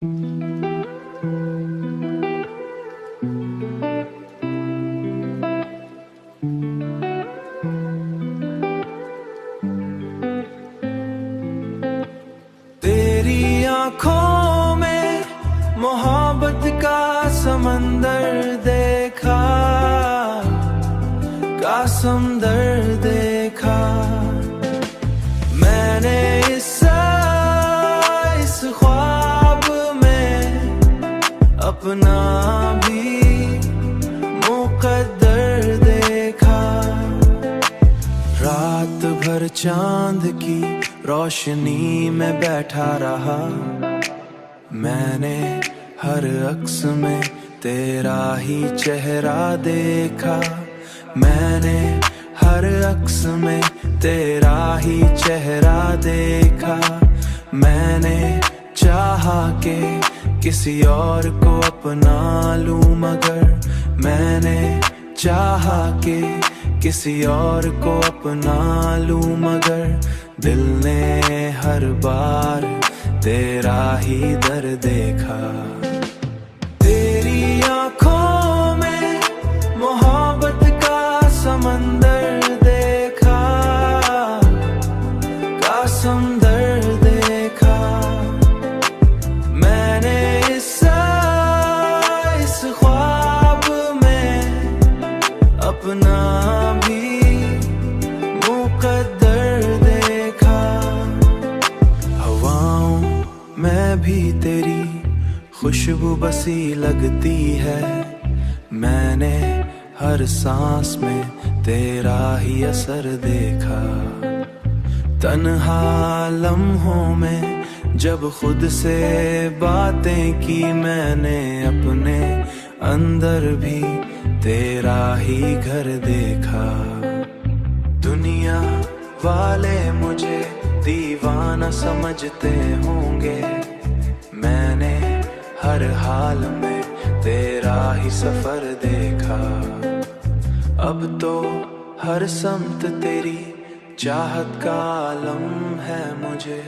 तेरी आंखों में मोहब्बत का समंदर देखा, का समंदर देखा मैंने इस ख्वाब में अपना भी मुकद्दर देखा। रात भर चांद की रोशनी में बैठा रहा, मैंने हर अक्स में तेरा ही चेहरा देखा। मैंने हर अक्स में तेरा ही चेहरा देखा। मैंने चाहा के किसी और को अपना लूं, मगर मैंने चाहा के किसी और को अपना लूं, मगर दिल ने हर बार तेरा ही दर देखा। तेरी आंखों में मोहब्बत का समंदर देखा, का समंदर देखा मैंने इस ख्वाब में अपना भी मुकद्दर देखा। हवाओं में भी तेरी खुशबू बसी लगती है, मैंने हर सांस में तेरा ही असर देखा। तन्हा लम्हों में जब खुद से बातें की, मैंने अपने अंदर भी तेरा ही घर देखा। दुनिया वाले मुझे दीवाना समझते होंगे, मैंने हर हाल में तेरा ही सफर देखा। अब तो हर समत तेरी चाहत का आलम है मुझे।